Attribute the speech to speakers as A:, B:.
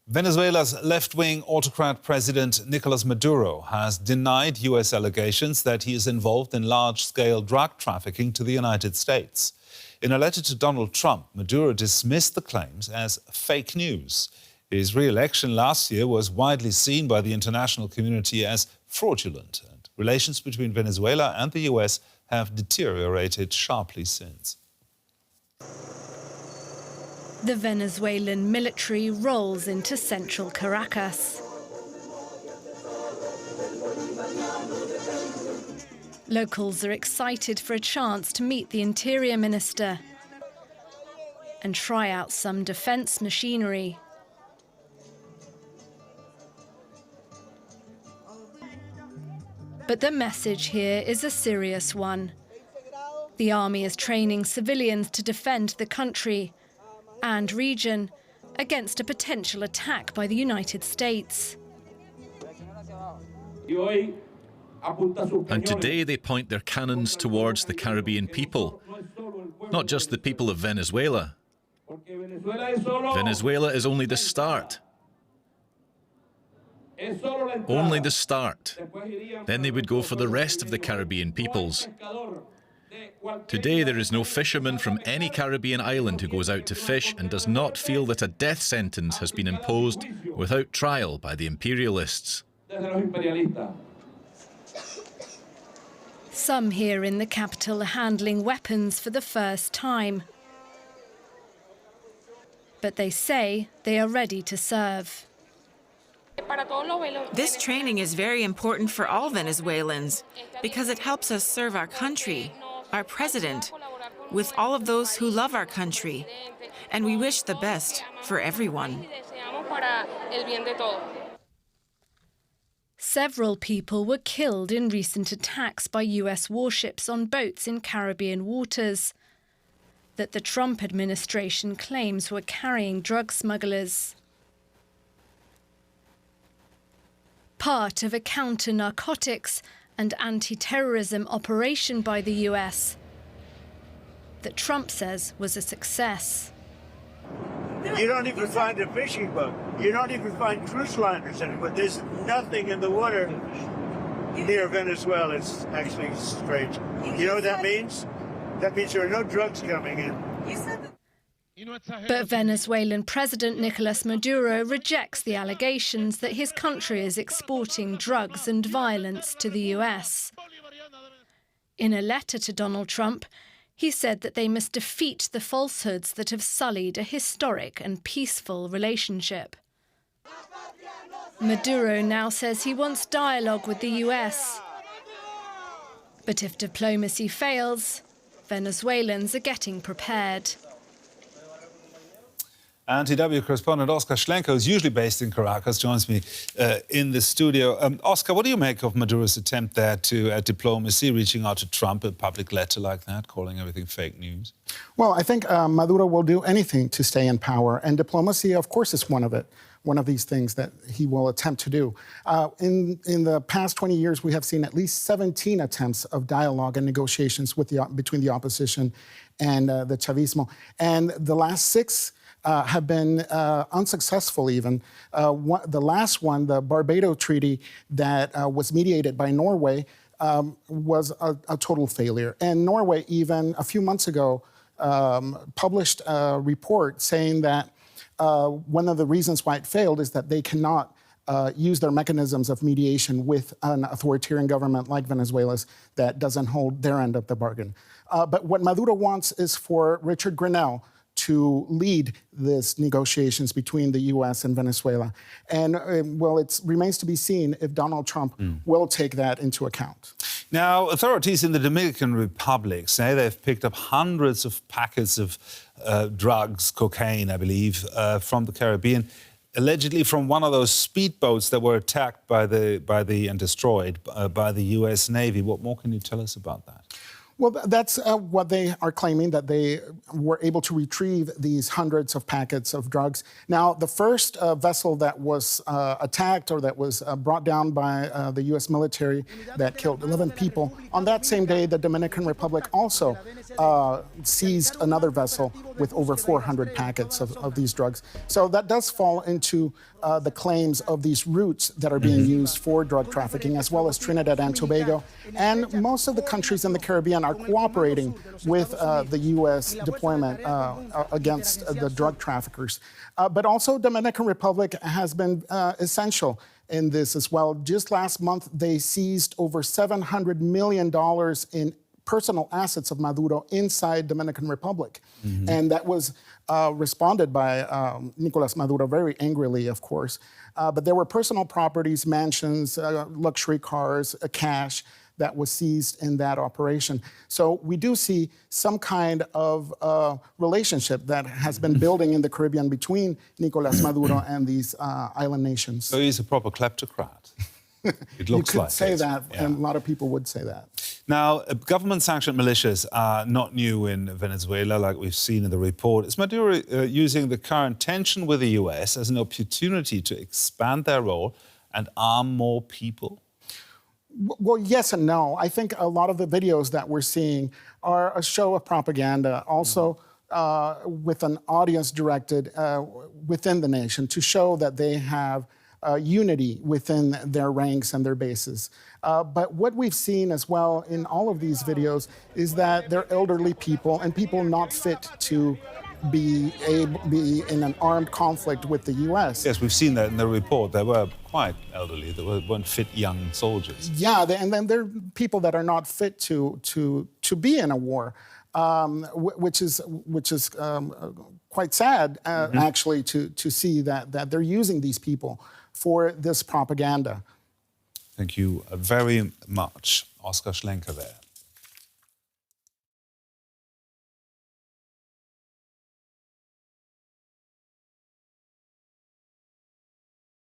A: Venezuela's left-wing autocrat President Nicolás Maduro has denied U.S. allegations that he is involved in large-scale drug trafficking to the United States. In a letter to Donald Trump, Maduro dismissed the claims as fake news. His re-election last year was widely seen by the international community as fraudulent, and relations between Venezuela and the U.S. have deteriorated sharply since.
B: The Venezuelan military rolls into central Caracas. Locals are excited for a chance to meet the Interior Minister and try out some defense machinery. But the message here is a serious one. The army is training civilians to defend the country and region against a potential attack by the United States.
C: And today they point their cannons towards the Caribbean people, not just the people of Venezuela. Venezuela is only the start. Only the start. Then they would go for the rest of the Caribbean peoples. Today there is no fisherman from any Caribbean island who goes out to fish and does not feel that a death sentence has been imposed without trial by the imperialists.
B: Some here in the capital are handling weapons for the first time. But they say they are ready to serve.
D: This training is very important for all Venezuelans because it helps us serve our country, our president, with all of those who love our country, and we wish the best for everyone.
B: Several people were killed in recent attacks by US warships on boats in Caribbean waters that the Trump administration claims were carrying drug smugglers. Part of a counter-narcotics and anti-terrorism operation by the US that Trump says was a success.
E: You don't even find a fishing boat. You don't even find cruise liners in it, but there's nothing in the water near Venezuela. It's actually strange. You know what that means? That means there are no drugs coming in.
B: But Venezuelan President Nicolás Maduro rejects the allegations that his country is exporting drugs and violence to the US. In a letter to Donald Trump, he said that they must defeat the falsehoods that have sullied a historic and peaceful relationship. Maduro now says he wants dialogue with the US. But if diplomacy fails, Venezuelans are getting prepared.
A: NTW correspondent Oscar Schlenker, who's usually based in Caracas, joins me in the studio. Oscar, what do you make of Maduro's attempt there to diplomacy, reaching out to Trump, a public letter like that, calling everything fake news?
F: Well, I think Maduro will do anything to stay in power, and diplomacy, of course, is one of these things that he will attempt to do. In the past 20 years, we have seen at least 17 attempts of dialogue and negotiations between the opposition and the Chavismo, and the last 6 have been unsuccessful even. The last one, the Barbados Treaty that was mediated by Norway, was a total failure. And Norway even a few months ago published a report saying that one of the reasons why it failed is that they cannot use their mechanisms of mediation with an authoritarian government like Venezuela's that doesn't hold their end of the bargain. But what Maduro wants is for Richard Grenell to lead these negotiations between the U.S. and Venezuela. And, well, it remains to be seen if Donald Trump will take that into account.
A: Now, authorities in the Dominican Republic say they've picked up hundreds of packets of drugs, cocaine, I believe, from the Caribbean, allegedly from one of those speedboats that were attacked and destroyed by the U.S. Navy. What more can you tell us about that?
F: Well, that's what they are claiming, that they were able to retrieve these hundreds of packets of drugs. Now, the first vessel that was attacked or that was brought down by the U.S. military that killed 11 people, on that same day, the Dominican Republic also seized another vessel with over 400 packets of these drugs. So that does fall into the claims of these routes that are being used for drug trafficking, as well as Trinidad and Tobago. And most of the countries in the Caribbean are cooperating with the U.S. deployment against the drug traffickers. But also Dominican Republic has been essential in this as well. Just last month, they seized over $700 million in personal assets of Maduro inside Dominican Republic. And that was responded by Nicolás Maduro very angrily, of course. But there were personal properties, mansions, luxury cars, cash that was seized in that operation. So we do see some kind of relationship that has been building in the Caribbean between Nicolás Maduro and these island nations.
A: So he's a proper kleptocrat. It looks
F: you
A: like
F: could say
A: it.
F: that,
A: Yeah.
F: and a lot of people would say that.
A: Now, government-sanctioned militias are not new in Venezuela, like we've seen in the report. Is Maduro using the current tension with the U.S. as an opportunity to expand their role and arm more people?
F: Well, yes and no. I think a lot of the videos that we're seeing are a show of propaganda, also with an audience directed within the nation to show that they have unity within their ranks and their bases. But what we've seen as well in all of these videos is that they're elderly people and people not fit to be in an armed conflict with the U.S.
A: Yes, we've seen that in the report. They were quite elderly. They weren't fit young soldiers.
F: Yeah, and then there are people that are not fit to be in a war, which is quite sad, actually, to see that they're using these people for this propaganda.
A: Thank you very much. Oscar Schlenker there.